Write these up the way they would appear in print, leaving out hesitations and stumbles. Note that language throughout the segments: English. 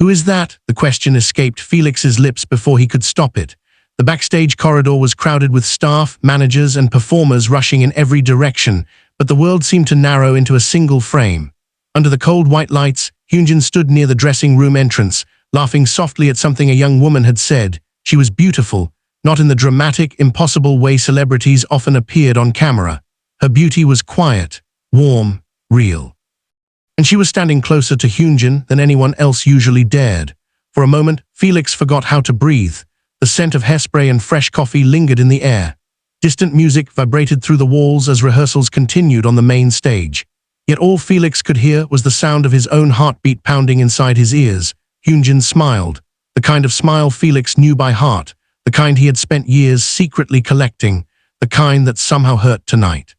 "Who is that?" The question escaped Felix's lips before he could stop it. The backstage corridor was crowded with staff, managers, and performers rushing in every direction, but the world seemed to narrow into a single frame. Under the cold white lights, Hyunjin stood near the dressing room entrance, laughing softly at something a young woman had said. She was beautiful, not in the dramatic, impossible way celebrities often appeared on camera. Her beauty was quiet, warm, real. And she was standing closer to Hyunjin than anyone else usually dared. For a moment, Felix forgot how to breathe. The scent of hairspray and fresh coffee lingered in the air. Distant music vibrated through the walls as rehearsals continued on the main stage. Yet all Felix could hear was the sound of his own heartbeat pounding inside his ears. Hyunjin smiled, the kind of smile Felix knew by heart, the kind he had spent years secretly collecting, the kind that somehow hurt tonight.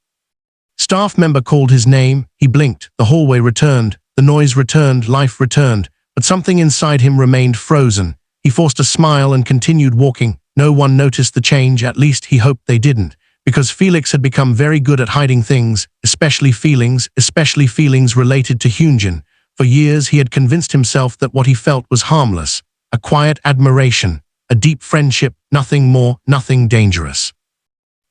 Staff member called his name, he blinked, the hallway returned, the noise returned, life returned, but something inside him remained frozen. He forced a smile and continued walking. No one noticed the change, at least he hoped they didn't, because Felix had become very good at hiding things, especially feelings related to Hyunjin. For years he had convinced himself that what he felt was harmless, a quiet admiration, a deep friendship, nothing more, nothing dangerous.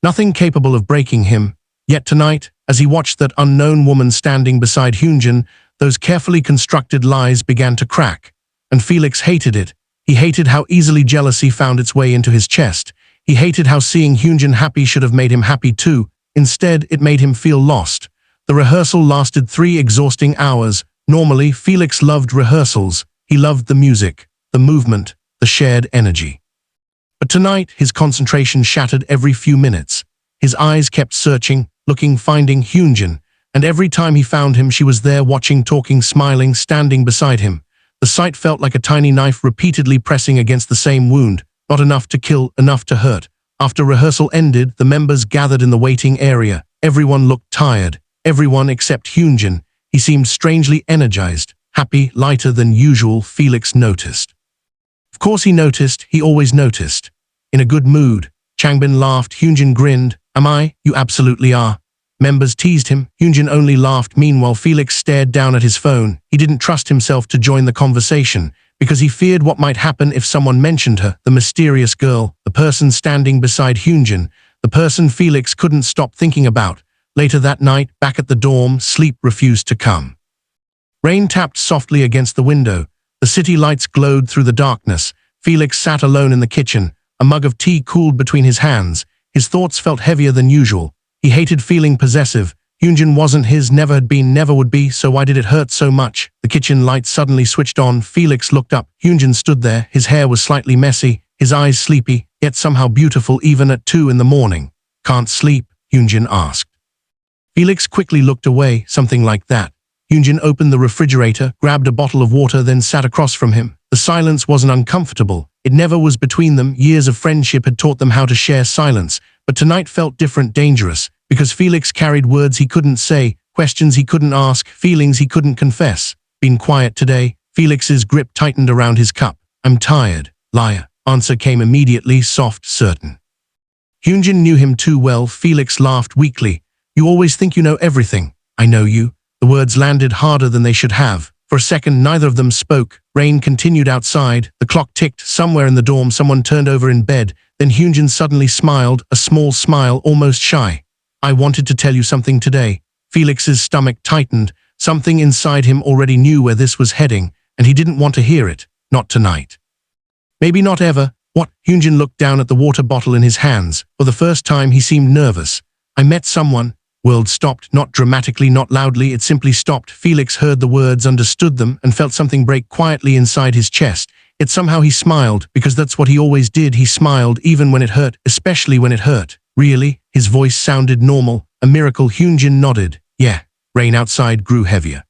Nothing capable of breaking him. Yet tonight, as he watched that unknown woman standing beside Hyunjin, those carefully constructed lies began to crack. And Felix hated it. He hated how easily jealousy found its way into his chest. He hated how seeing Hyunjin happy should have made him happy too. Instead, it made him feel lost. The rehearsal lasted 3 exhausting hours. Normally, Felix loved rehearsals. He loved the music, the movement, the shared energy. But tonight, his concentration shattered every few minutes. His eyes kept searching, looking, finding Hyunjin, and every time he found him, she was there watching, talking, smiling, standing beside him. The sight felt like a tiny knife repeatedly pressing against the same wound, not enough to kill, enough to hurt. After rehearsal ended, the members gathered in the waiting area. Everyone looked tired, everyone except Hyunjin. He seemed strangely energized, happy, lighter than usual. Felix noticed. Of course he noticed, he always noticed. In a good mood, Changbin laughed, Hyunjin grinned. "Am I? You absolutely are." Members teased him. Hyunjin only laughed. Meanwhile, Felix stared down at his phone. He didn't trust himself to join the conversation, because he feared what might happen if someone mentioned her, the mysterious girl, the person standing beside Hyunjin, the person Felix couldn't stop thinking about. Later that night, back at the dorm, sleep refused to come. Rain tapped softly against the window. The city lights glowed through the darkness. Felix sat alone in the kitchen. A mug of tea cooled between his hands. His thoughts felt heavier than usual. He hated feeling possessive. Hyunjin wasn't his, never had been, never would be, so why did it hurt so much? The kitchen light suddenly switched on. Felix looked up. Hyunjin stood there. His hair was slightly messy, his eyes sleepy, yet somehow beautiful even at 2 in the morning. "Can't sleep?" Hyunjin asked. Felix quickly looked away, something like that. Hyunjin opened the refrigerator, grabbed a bottle of water, then sat across from him. The silence wasn't uncomfortable. It never was between them. Years of friendship had taught them how to share silence. But tonight felt different, dangerous, because Felix carried words he couldn't say, questions he couldn't ask, feelings he couldn't confess. "Been quiet today?" Felix's grip tightened around his cup. "I'm tired." "Liar." Answer came immediately, soft, certain. Hyunjin knew him too well. Felix laughed weakly. "You always think you know everything." "I know you." The words landed harder than they should have. For a second, neither of them spoke. Rain continued outside. The clock ticked. Somewhere in the dorm, someone turned over in bed. Then Hyunjin suddenly smiled, a small smile, almost shy. "I wanted to tell you something today." Felix's stomach tightened. Something inside him already knew where this was heading, and he didn't want to hear it. Not tonight. Maybe not ever. "What?" Hyunjin looked down at the water bottle in his hands. For the first time, he seemed nervous. "I met someone." World stopped, not dramatically, not loudly, it simply stopped. Felix heard the words, understood them, and felt something break quietly inside his chest. Yet somehow he smiled, because that's what he always did. He smiled, even when it hurt, especially when it hurt. "Really?" His voice sounded normal. A miracle. Hyunjin nodded. "Yeah." Rain outside grew heavier.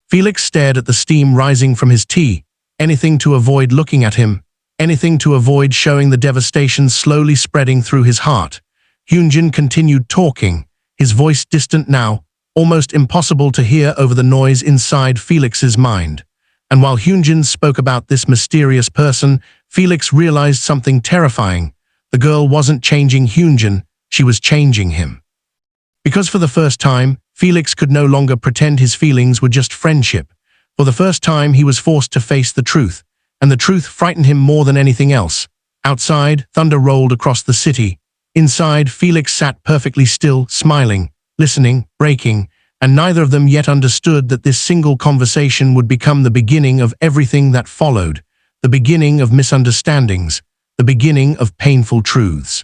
Felix stared at the steam rising from his tea. Anything to avoid looking at him. Anything to avoid showing the devastation slowly spreading through his heart. Hyunjin continued talking. His voice distant now, almost impossible to hear over the noise inside Felix's mind. And while Hyunjin spoke about this mysterious person, Felix realized something terrifying. The girl wasn't changing Hyunjin, she was changing him. Because for the first time, Felix could no longer pretend his feelings were just friendship. For the first time, he was forced to face the truth, and the truth frightened him more than anything else. Outside, thunder rolled across the city. Inside, Felix sat perfectly still, smiling, listening, breaking, and neither of them yet understood that this single conversation would become the beginning of everything that followed, the beginning of misunderstandings, the beginning of painful truths.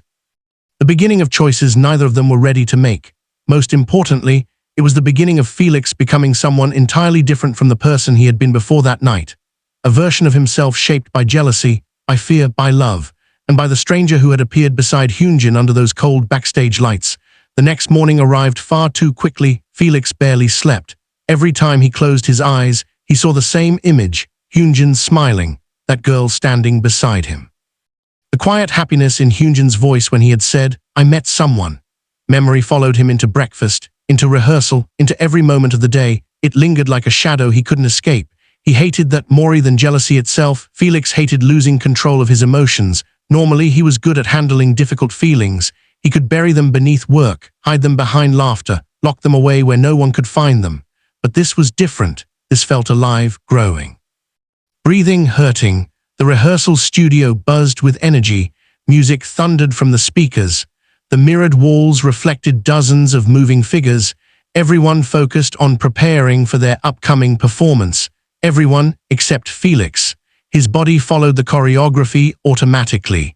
The beginning of choices neither of them were ready to make. Most importantly, it was the beginning of Felix becoming someone entirely different from the person he had been before that night. A version of himself shaped by jealousy, by fear, by love, and by the stranger who had appeared beside Hyunjin under those cold backstage lights. The next morning arrived far too quickly. Felix barely slept. Every time he closed his eyes, he saw the same image, Hyunjin smiling, that girl standing beside him. The quiet happiness in Hyunjin's voice when he had said, "I met someone." Memory followed him into breakfast, into rehearsal, into every moment of the day. It lingered like a shadow he couldn't escape. He hated that more than jealousy itself. Felix hated losing control of his emotions. Normally, he was good at handling difficult feelings. He could bury them beneath work, hide them behind laughter, lock them away where no one could find them. But this was different. This felt alive, growing. Breathing, hurting. The rehearsal studio buzzed with energy. Music thundered from the speakers. The mirrored walls reflected dozens of moving figures. Everyone focused on preparing for their upcoming performance. Everyone except Felix. His body followed the choreography automatically.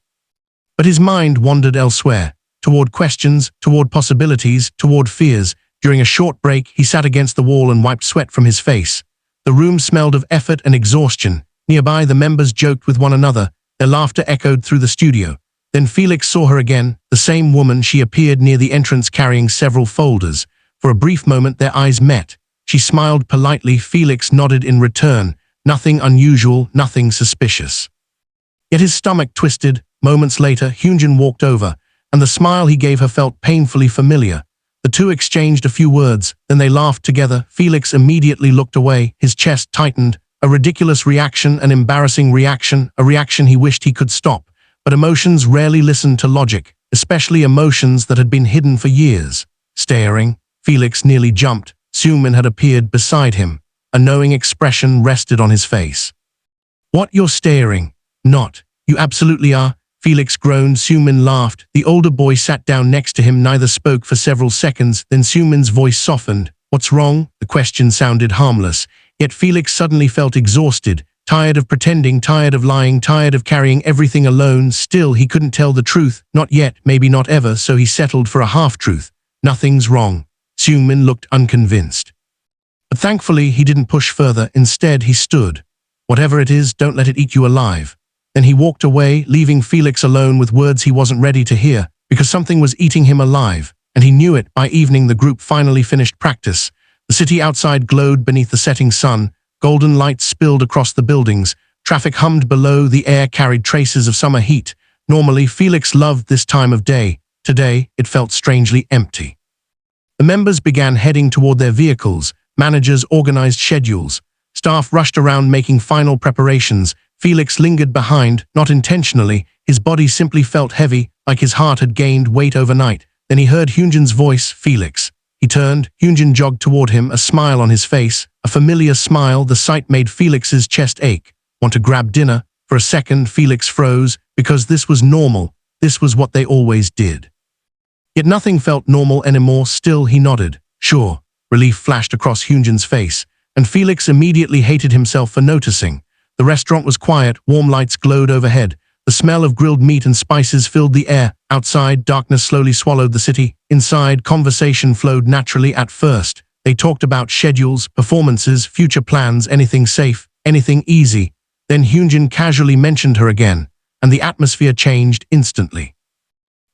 But his mind wandered elsewhere, toward questions, toward possibilities, toward fears. During a short break, he sat against the wall and wiped sweat from his face. The room smelled of effort and exhaustion. Nearby, the members joked with one another. Their laughter echoed through the studio. Then Felix saw her again, the same woman. She appeared near the entrance carrying several folders. For a brief moment, their eyes met. She smiled politely. Felix nodded in return. Nothing unusual, nothing suspicious. Yet his stomach twisted. Moments later, Hyunjin walked over, and the smile he gave her felt painfully familiar. The two exchanged a few words, then they laughed together. Felix immediately looked away. His chest tightened. A ridiculous reaction, an embarrassing reaction, a reaction he wished he could stop. But emotions rarely listened to logic, especially emotions that had been hidden for years. Staring, Felix nearly jumped. Sumin had appeared beside him. A knowing expression rested on his face. "What, you're staring?" "Not. You absolutely are." Felix groaned. Sumin laughed. The older boy sat down next to him. Neither spoke for several seconds. Then Sumin's voice softened. "What's wrong?" The question sounded harmless. Yet Felix suddenly felt exhausted, tired of pretending, tired of lying, tired of carrying everything alone. Still, he couldn't tell the truth. Not yet, maybe not ever, so he settled for a half-truth. "Nothing's wrong." Sumin looked unconvinced. But thankfully, he didn't push further. Instead, he stood. "Whatever it is, don't let it eat you alive." Then he walked away, leaving Felix alone with words he wasn't ready to hear, because something was eating him alive, and he knew it. By evening, the group finally finished practice. The city outside glowed beneath the setting sun. Golden lights spilled across the buildings. Traffic hummed below. The air carried traces of summer heat. Normally, Felix loved this time of day. Today, it felt strangely empty. The members began heading toward their vehicles. Managers organized schedules. Staff rushed around making final preparations. Felix lingered behind, not intentionally. His body simply felt heavy, like his heart had gained weight overnight. Then he heard Hyunjin's voice, "Felix." He turned. Hyunjin jogged toward him, a smile on his face, a familiar smile. The sight made Felix's chest ache. "Want to grab dinner?" For a second, Felix froze, because this was normal. This was what they always did. Yet nothing felt normal anymore. Still, he nodded. "Sure." Relief flashed across Hyunjin's face, and Felix immediately hated himself for noticing. The restaurant was quiet. Warm lights glowed overhead. The smell of grilled meat and spices filled the air. Outside, darkness slowly swallowed the city. Inside, conversation flowed naturally at first. They talked about schedules, performances, future plans, anything safe, anything easy. Then Hyunjin casually mentioned her again, and the atmosphere changed instantly.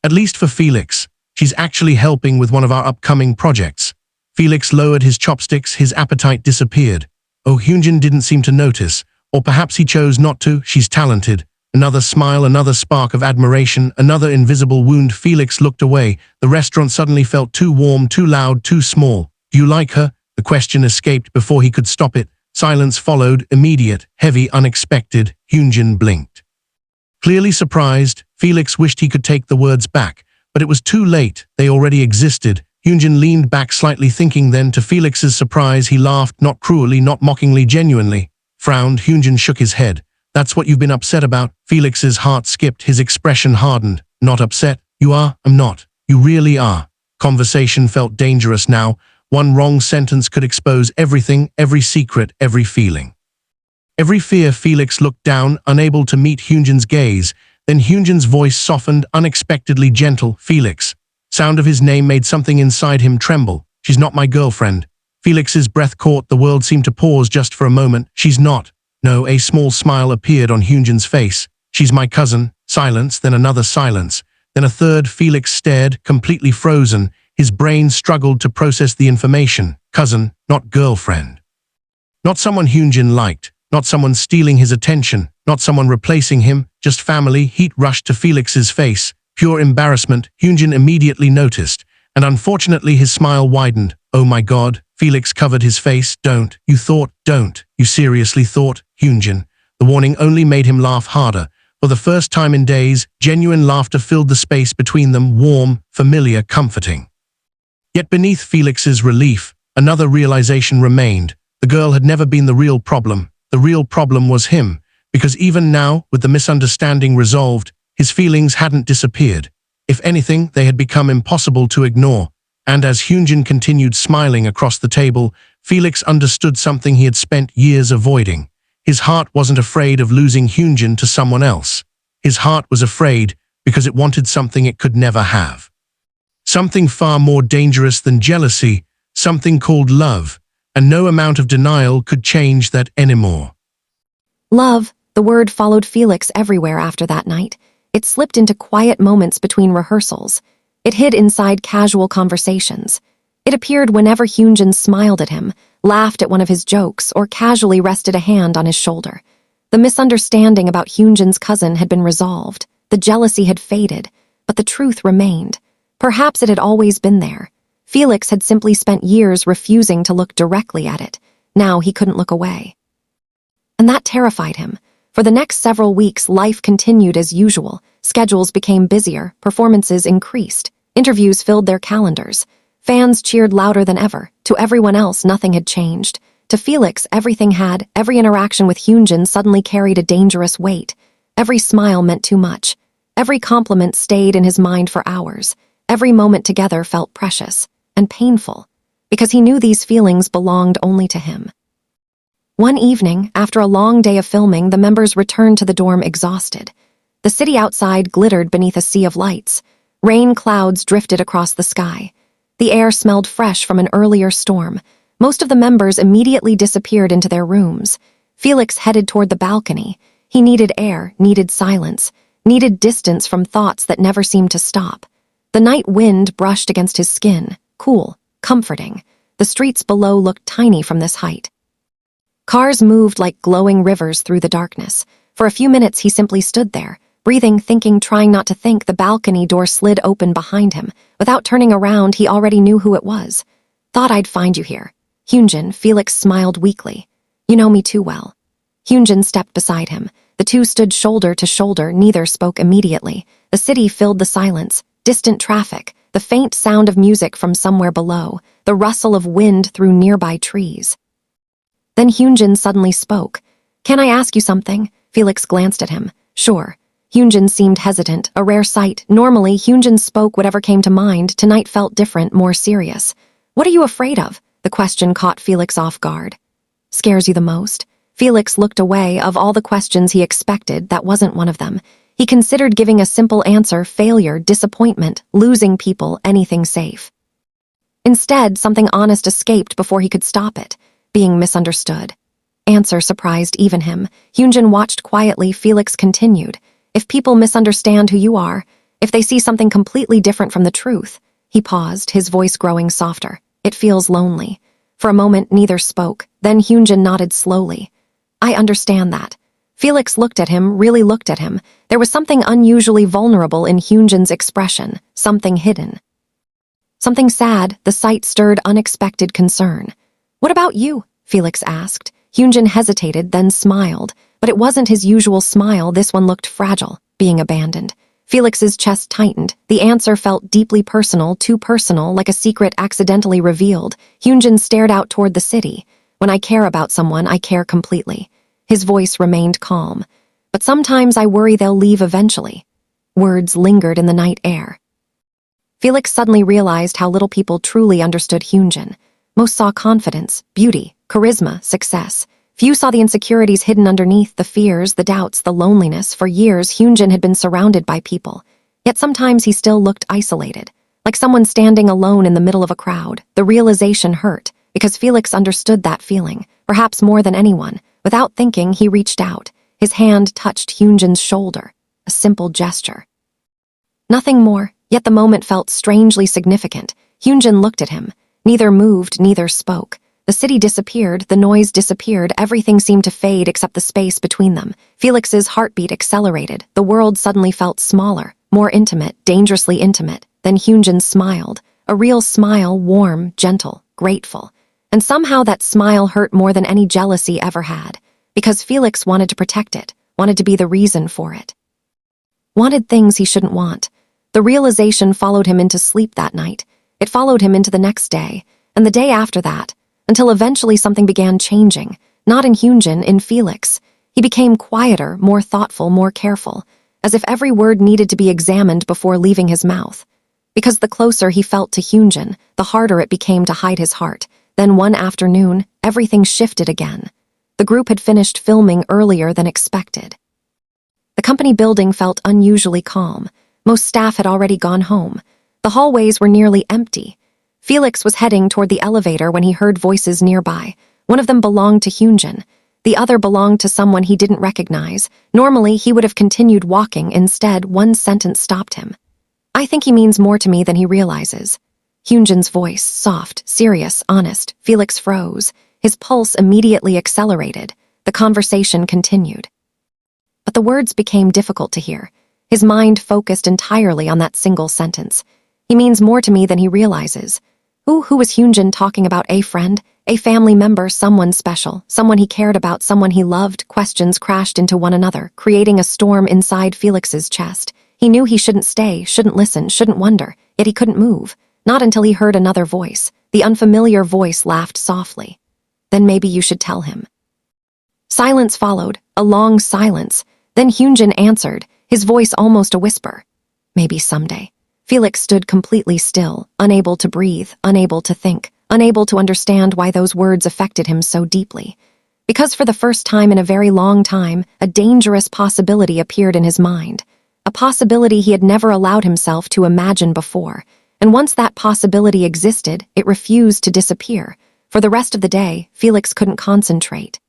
"At least for Felix, she's actually helping with one of our upcoming projects." Felix lowered his chopsticks. His appetite disappeared. Oh, Hyunjin didn't seem to notice, or perhaps he chose not to. "She's talented." Another smile, another spark of admiration, another invisible wound. Felix looked away. The restaurant suddenly felt too warm, too loud, too small. "Do you like her?" The question escaped before he could stop it. Silence followed, immediate, heavy, unexpected. Hyunjin blinked. Clearly surprised, Felix wished he could take the words back, but it was too late. They already existed. Hyunjin leaned back slightly, thinking. Then, to Felix's surprise, he laughed, not cruelly, not mockingly, genuinely. Frowned. Hyunjin shook his head. That's what you've been upset about? Felix's heart skipped, his expression hardened. Not upset? You are? I'm not. You really are. Conversation felt dangerous now. One wrong sentence could expose everything, every secret, every feeling. Every fear. Felix looked down, unable to meet Hyunjin's gaze. Then Hyunjin's voice softened, unexpectedly gentle. Felix. Sound of his name made something inside him tremble. She's not my girlfriend. Felix's breath caught. The world seemed to pause just for a moment. She's not. No. A small smile appeared on Hyunjin's face. She's my cousin. Silence, then another silence. Then a third. Felix stared, completely frozen. His brain struggled to process the information. Cousin, not girlfriend. Not someone Hyunjin liked. Not someone stealing his attention. Not someone replacing him. Just family. Heat rushed to Felix's face. Pure embarrassment. Hyunjin immediately noticed. And unfortunately his smile widened. Oh my God. Felix covered his face. Don't. You thought. Don't. You seriously thought. Hyunjin. The warning only made him laugh harder. For the first time in days, genuine laughter filled the space between them, warm, familiar, comforting. Yet beneath Felix's relief, another realization remained. The girl had never been the real problem. The real problem was him, because even now, with the misunderstanding resolved, his feelings hadn't disappeared. If anything, they had become impossible to ignore. And as Hyunjin continued smiling across the table, Felix understood something he had spent years avoiding. His heart wasn't afraid of losing Hyunjin to someone else. His heart was afraid because it wanted something it could never have. Something far more dangerous than jealousy, something called love, and no amount of denial could change that anymore. Love, the word followed Felix everywhere after that night. It slipped into quiet moments between rehearsals. It hid inside casual conversations. It appeared whenever Hyunjin smiled at him, laughed at one of his jokes, or casually rested a hand on his shoulder. The misunderstanding about Hyunjin's cousin had been resolved. The jealousy had faded, but the truth remained. Perhaps it had always been there. Felix had simply spent years refusing to look directly at it. Now he couldn't look away. And that terrified him. For the next several weeks, life continued as usual. Schedules became busier, performances increased, interviews filled their calendars. Fans cheered louder than ever. To everyone else, nothing had changed. To Felix, everything had. Every interaction with Hyunjin suddenly carried a dangerous weight. Every smile meant too much. Every compliment stayed in his mind for hours. Every moment together felt precious and painful, because he knew these feelings belonged only to him. One evening, after a long day of filming, the members returned to the dorm exhausted. The city outside glittered beneath a sea of lights. Rain clouds drifted across the sky. The air smelled fresh from an earlier storm. Most of the members immediately disappeared into their rooms. Felix headed toward the balcony. He needed air, needed silence, needed distance from thoughts that never seemed to stop. The night wind brushed against his skin, cool, comforting. The streets below looked tiny from this height. Cars moved like glowing rivers through the darkness. For a few minutes he simply stood there, breathing, thinking, trying not to think. The balcony door slid open behind him. Without turning around, he already knew who it was. Thought I'd find you here. Hyunjin. Felix smiled weakly. You know me too well. Hyunjin stepped beside him. The two stood shoulder to shoulder. Neither spoke immediately. The city filled the silence. Distant traffic, the faint sound of music from somewhere below, the rustle of wind through nearby trees. Then Hyunjin suddenly spoke. Can I ask you something? Felix glanced at him. Sure. Hyunjin seemed hesitant, a rare sight. Normally, Hyunjin spoke whatever came to mind. Tonight felt different, more serious. What are you afraid of? The question caught Felix off guard. Scares you the most? Felix looked away. Of all the questions he expected, that wasn't one of them. He considered giving a simple answer: failure, disappointment, losing people, anything safe. Instead, something honest escaped before he could stop it: being misunderstood. Answer surprised even him. Hyunjin watched quietly. Felix continued. If people misunderstand who you are, if they see something completely different from the truth. He paused, his voice growing softer. It feels lonely. For a moment, neither spoke. Then Hyunjin nodded slowly. I understand that. Felix looked at him, really looked at him. There was something unusually vulnerable in Hyunjin's expression, something hidden. Something sad. The sight stirred unexpected concern. What about you? Felix asked. Hyunjin hesitated, then smiled. But it wasn't his usual smile. This one looked fragile, being abandoned. Felix's chest tightened. The answer felt deeply personal, too personal, like a secret accidentally revealed. Hyunjin stared out toward the city. When I care about someone, I care completely. His voice remained calm. But sometimes I worry they'll leave eventually. Words lingered in the night air. Felix suddenly realized how little people truly understood Hyunjin. Most saw confidence, beauty, charisma, success. Few saw the insecurities hidden underneath, the fears, the doubts, the loneliness. For years, Hyunjin had been surrounded by people. Yet sometimes he still looked isolated, like someone standing alone in the middle of a crowd. The realization hurt, because Felix understood that feeling, perhaps more than anyone. Without thinking, he reached out. His hand touched Hyunjin's shoulder, a simple gesture. Nothing more, yet the moment felt strangely significant. Hyunjin looked at him. Neither moved, neither spoke. The city disappeared, the noise disappeared, everything seemed to fade except the space between them. Felix's heartbeat accelerated. The world suddenly felt smaller, more intimate, dangerously intimate. Then Hyunjin smiled. A real smile, warm, gentle, grateful. And somehow that smile hurt more than any jealousy ever had. Because Felix wanted to protect it, wanted to be the reason for it. Wanted things he shouldn't want. The realization followed him into sleep that night. It followed him into the next day, and the day after that, until eventually something began changing, not in Hyunjin, in Felix. He became quieter, more thoughtful, more careful, as if every word needed to be examined before leaving his mouth. Because the closer he felt to Hyunjin, the harder it became to hide his heart. Then one afternoon, everything shifted again. The group had finished filming earlier than expected. The company building felt unusually calm. Most staff had already gone home. The hallways were nearly empty. Felix was heading toward the elevator when he heard voices nearby. One of them belonged to Hyunjin. The other belonged to someone he didn't recognize. Normally, he would have continued walking. Instead, one sentence stopped him. "I think he means more to me than he realizes." Hyunjin's voice, soft, serious, honest. Felix froze. His pulse immediately accelerated. The conversation continued. But the words became difficult to hear. His mind focused entirely on that single sentence. "He means more to me than he realizes." Who was Hyunjin talking about? A friend? A family member? Someone special? Someone he cared about? Someone he loved? Questions crashed into one another, creating a storm inside Felix's chest. He knew he shouldn't stay, shouldn't listen, shouldn't wonder, yet he couldn't move. Not until he heard another voice. The unfamiliar voice laughed softly. "Then maybe you should tell him." Silence followed, a long silence. Then Hyunjin answered, his voice almost a whisper. "Maybe someday." Felix stood completely still, unable to breathe, unable to think, unable to understand why those words affected him so deeply. Because for the first time in a very long time, a dangerous possibility appeared in his mind. A possibility he had never allowed himself to imagine before. And once that possibility existed, it refused to disappear. For the rest of the day, Felix couldn't concentrate.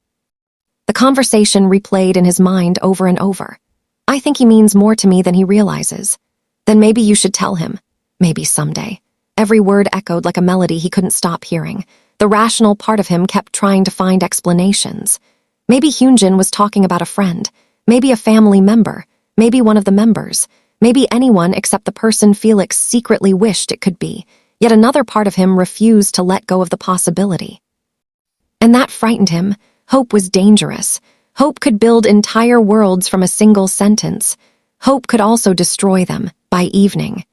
The conversation replayed in his mind over and over. "I think he means more to me than he realizes." "Then maybe you should tell him." "Maybe someday." Every word echoed like a melody he couldn't stop hearing. The rational part of him kept trying to find explanations. Maybe Hyunjin was talking about a friend. Maybe a family member. Maybe one of the members. Maybe anyone except the person Felix secretly wished it could be. Yet another part of him refused to let go of the possibility. And that frightened him. Hope was dangerous. Hope could build entire worlds from a single sentence. Hope could also destroy them, by evening.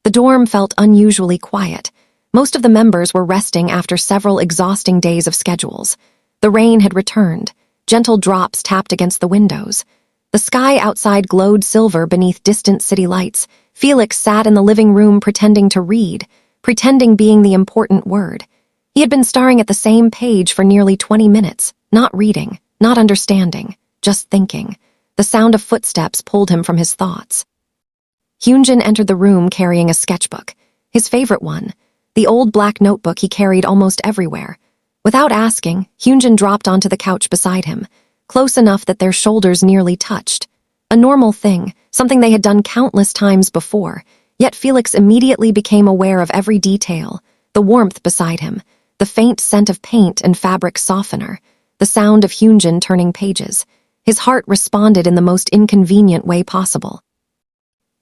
The dorm felt unusually quiet. Most of the members were resting after several exhausting days of schedules. The rain had returned. Gentle drops tapped against the windows. The sky outside glowed silver beneath distant city lights. Felix sat in the living room pretending to read, pretending being the important word. He had been staring at the same page for nearly 20 minutes, not reading, not understanding, just thinking. The sound of footsteps pulled him from his thoughts. Hyunjin entered the room carrying a sketchbook, his favorite one, the old black notebook he carried almost everywhere. Without asking, Hyunjin dropped onto the couch beside him, close enough that their shoulders nearly touched. A normal thing, something they had done countless times before, yet Felix immediately became aware of every detail, the warmth beside him, the faint scent of paint and fabric softener, the sound of Hyunjin turning pages. His heart responded in the most inconvenient way possible.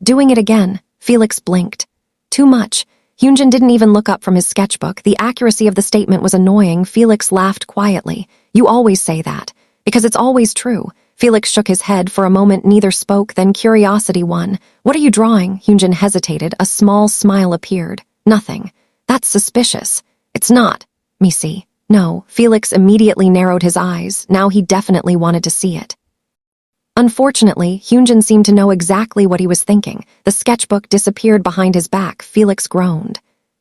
Doing it again, Felix blinked. Too much. Hyunjin didn't even look up from his sketchbook. The accuracy of the statement was annoying. Felix laughed quietly. "You always say that. Because it's always true." Felix shook his head. For a moment neither spoke, then curiosity won. "What are you drawing?" Hyunjin hesitated. A small smile appeared. "Nothing. That's suspicious." "It's not. Me see." "No." Felix immediately narrowed his eyes. Now he definitely wanted to see it. Unfortunately, Hyunjin seemed to know exactly what he was thinking. The sketchbook disappeared behind his back. Felix groaned.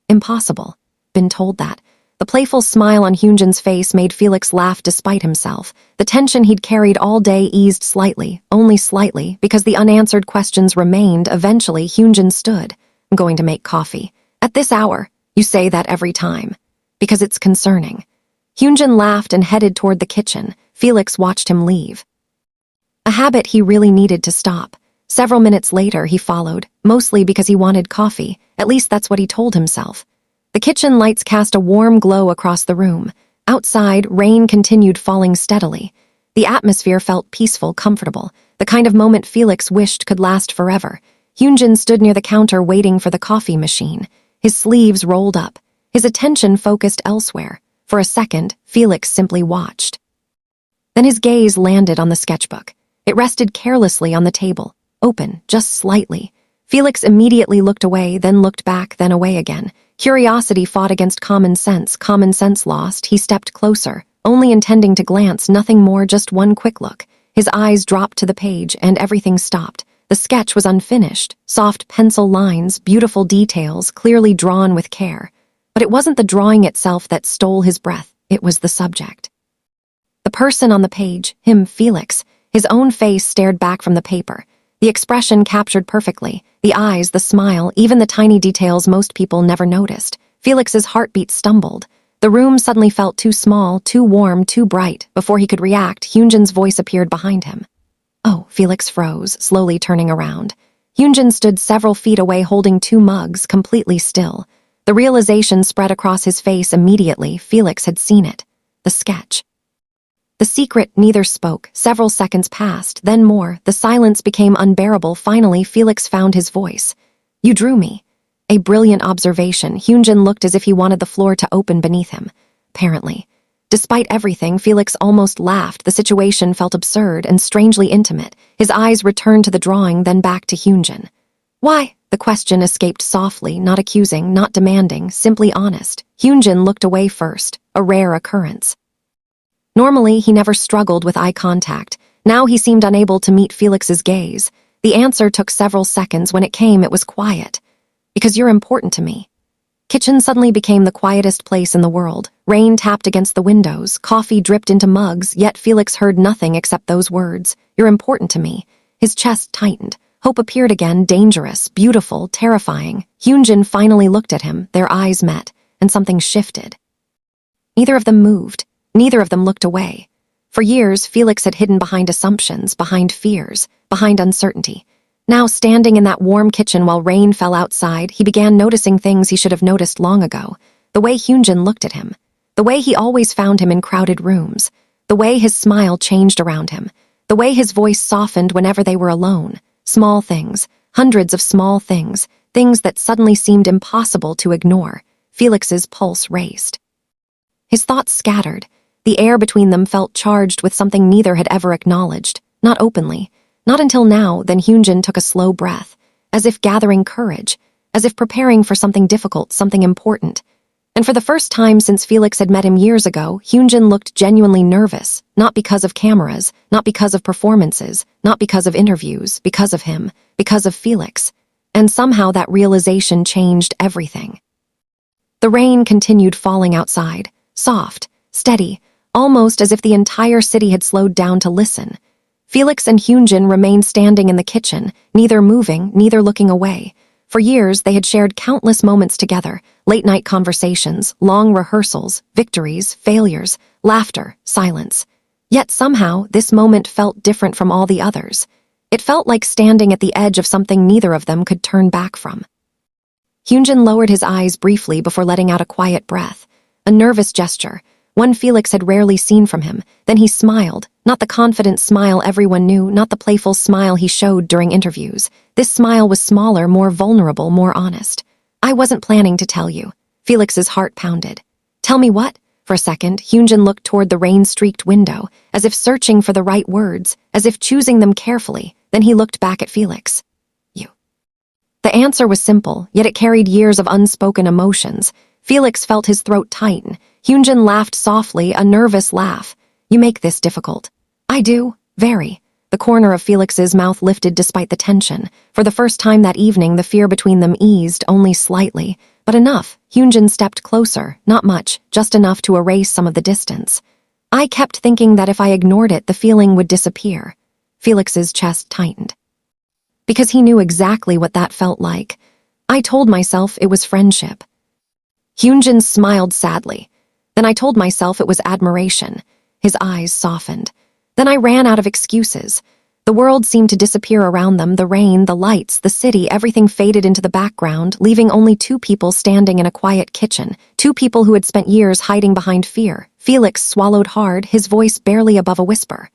Impossible. Been told that. The playful smile on Hyunjin's face made Felix laugh despite himself. The tension he'd carried all day eased slightly, only slightly, because the unanswered questions remained. Eventually, Hyunjin stood. "I'm going to make coffee." "At this hour?" "You say that every time." "Because it's concerning." Hyunjin laughed and headed toward the kitchen. Felix watched him leave. A habit he really needed to stop. Several minutes later, he followed, mostly because he wanted coffee. At least that's what he told himself. The kitchen lights cast a warm glow across the room. Outside, rain continued falling steadily. The atmosphere felt peaceful, comfortable, the kind of moment Felix wished could last forever. Hyunjin stood near the counter waiting for the coffee machine. His sleeves rolled up, his attention focused elsewhere. For a second, Felix simply watched. Then his gaze landed on the sketchbook. It rested carelessly on the table, open, just slightly. Felix immediately looked away, then looked back, then away again. Curiosity fought against common sense. Common sense lost, he stepped closer, only intending to glance, nothing more, just one quick look. His eyes dropped to the page, and everything stopped. The sketch was unfinished, soft pencil lines, beautiful details, clearly drawn with care. But it wasn't the drawing itself that stole his breath, it was the subject. The person on the page, him, Felix, his own face stared back from the paper. The expression captured perfectly, the eyes, the smile, even the tiny details most people never noticed. Felix's heartbeat stumbled. The room suddenly felt too small, too warm, too bright. Before he could react, Hyunjin's voice appeared behind him. "Oh," Felix froze, slowly turning around. Hyunjin stood several feet away holding two mugs, completely still. The realization spread across his face immediately. Felix had seen it. The sketch. The secret. Neither spoke. Several seconds passed, then more. The silence became unbearable. Finally, Felix found his voice. "You drew me." A brilliant observation. Hyunjin looked as if he wanted the floor to open beneath him. Apparently. Despite everything, Felix almost laughed. The situation felt absurd and strangely intimate. His eyes returned to the drawing, then back to Hyunjin. "Why?" The question escaped softly, not accusing, not demanding, simply honest. Hyunjin looked away first, a rare occurrence. Normally, he never struggled with eye contact. Now he seemed unable to meet Felix's gaze. The answer took several seconds. When it came, it was quiet. "Because you're important to me." Kitchen suddenly became the quietest place in the world. Rain tapped against the windows, coffee dripped into mugs, yet Felix heard nothing except those words. "You're important to me." His chest tightened. Hope appeared again, dangerous, beautiful, terrifying. Hyunjin finally looked at him. Their eyes met, and something shifted. Neither of them moved. Neither of them looked away. For years, Felix had hidden behind assumptions, behind fears, behind uncertainty. Now, standing in that warm kitchen while rain fell outside, he began noticing things he should have noticed long ago. The way Hyunjin looked at him. The way he always found him in crowded rooms. The way his smile changed around him. The way his voice softened whenever they were alone. Small things. Hundreds of small things. Things that suddenly seemed impossible to ignore. Felix's pulse raced. His thoughts scattered. The air between them felt charged with something neither had ever acknowledged. Not openly. Not until now. Then Hyunjin took a slow breath, as if gathering courage, as if preparing for something difficult, something important. And for the first time since Felix had met him years ago, Hyunjin looked genuinely nervous, not because of cameras, not because of performances, not because of interviews, because of him, because of Felix. And somehow that realization changed everything. The rain continued falling outside, soft, steady, almost as if the entire city had slowed down to listen. Felix and Hyunjin remained standing in the kitchen, neither moving, neither looking away. For years, they had shared countless moments together, late-night conversations, long rehearsals, victories, failures, laughter, silence. Yet somehow, this moment felt different from all the others. It felt like standing at the edge of something neither of them could turn back from. Hyunjin lowered his eyes briefly before letting out a quiet breath, a nervous gesture, one Felix had rarely seen from him. Then he smiled, not the confident smile everyone knew, not the playful smile he showed during interviews. This smile was smaller, more vulnerable, more honest. "I wasn't planning to tell you." Felix's heart pounded. "Tell me what?" For a second, Hyunjin looked toward the rain-streaked window, as if searching for the right words, as if choosing them carefully. Then he looked back at Felix. You. The answer was simple, yet it carried years of unspoken emotions. Felix felt his throat tighten. Hyunjin laughed softly, a nervous laugh. You make this difficult. I do, very. The corner of Felix's mouth lifted despite the tension. For the first time that evening, the fear between them eased, only slightly. But enough. Hyunjin stepped closer, not much, just enough to erase some of the distance. I kept thinking that if I ignored it, the feeling would disappear. Felix's chest tightened. Because he knew exactly what that felt like. I told myself it was friendship. Hyunjin smiled sadly. Then I told myself it was admiration. His eyes softened. Then I ran out of excuses. The world seemed to disappear around them, the rain, the lights, the city, everything faded into the background, leaving only two people standing in a quiet kitchen, two people who had spent years hiding behind fear. Felix swallowed hard, his voice barely above a whisper.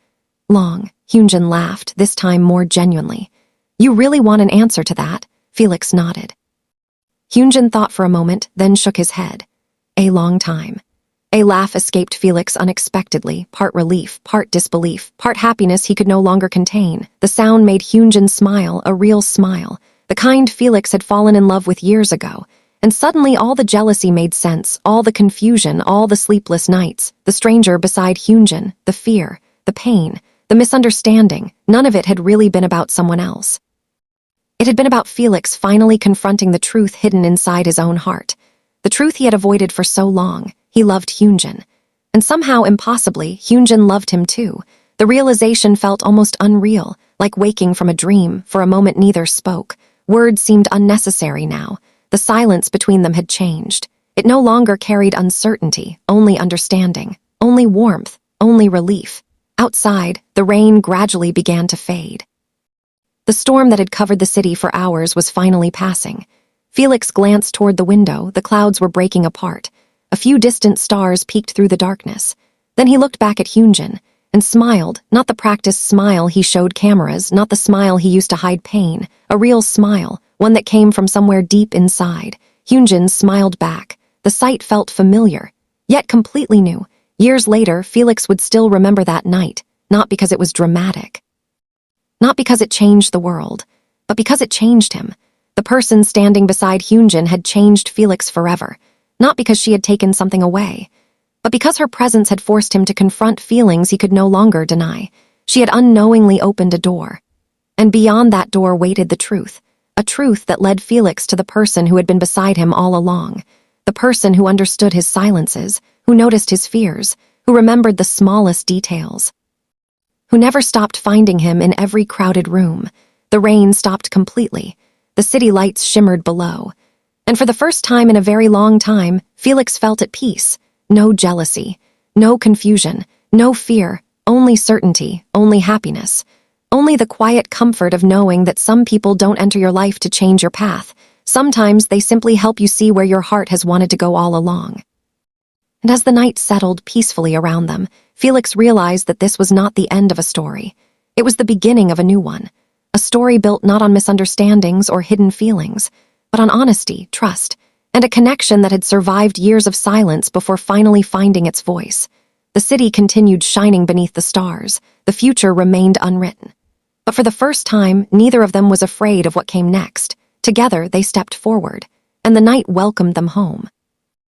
Long, Hyunjin laughed, this time more genuinely. You really want an answer to that? Felix nodded. Hyunjin thought for a moment, then shook his head. A long time. A laugh escaped Felix unexpectedly, part relief, part disbelief, part happiness he could no longer contain. The sound made Hyunjin smile, a real smile, the kind Felix had fallen in love with years ago. And suddenly all the jealousy made sense, all the confusion, all the sleepless nights, the stranger beside Hyunjin, the fear, the pain, the misunderstanding, none of it had really been about someone else. It had been about Felix finally confronting the truth hidden inside his own heart. The truth he had avoided for so long. He loved Hyunjin. And somehow, impossibly, Hyunjin loved him too. The realization felt almost unreal, like waking from a dream. For a moment neither spoke. Words seemed unnecessary now. The silence between them had changed. It no longer carried uncertainty, only understanding, only warmth, only relief. Outside, the rain gradually began to fade. The storm that had covered the city for hours was finally passing. Felix glanced toward the window. The clouds were breaking apart. A few distant stars peeked through the darkness. Then he looked back at Hyunjin and smiled, not the practiced smile he showed cameras, not the smile he used to hide pain, a real smile, one that came from somewhere deep inside. Hyunjin smiled back. The sight felt familiar, yet completely new. Years later, Felix would still remember that night, not because it was dramatic. Not because it changed the world, but because it changed him. The person standing beside Hyunjin had changed Felix forever. Not because she had taken something away, but because her presence had forced him to confront feelings he could no longer deny. She had unknowingly opened a door. And beyond that door waited the truth, a truth that led Felix to the person who had been beside him all along, the person who understood his silences, who noticed his fears, who remembered the smallest details, who never stopped finding him in every crowded room. The rain stopped completely. The city lights shimmered below. And for the first time in a very long time, Felix felt at peace. No jealousy, no confusion, no fear, only certainty, only happiness. Only the quiet comfort of knowing that some people don't enter your life to change your path. Sometimes they simply help you see where your heart has wanted to go all along. And as the night settled peacefully around them, Felix realized that this was not the end of a story. It was the beginning of a new one. A story built not on misunderstandings or hidden feelings, but on honesty, trust, and a connection that had survived years of silence before finally finding its voice. The city continued shining beneath the stars. The future remained unwritten. But for the first time, neither of them was afraid of what came next. Together, they stepped forward, and the night welcomed them home.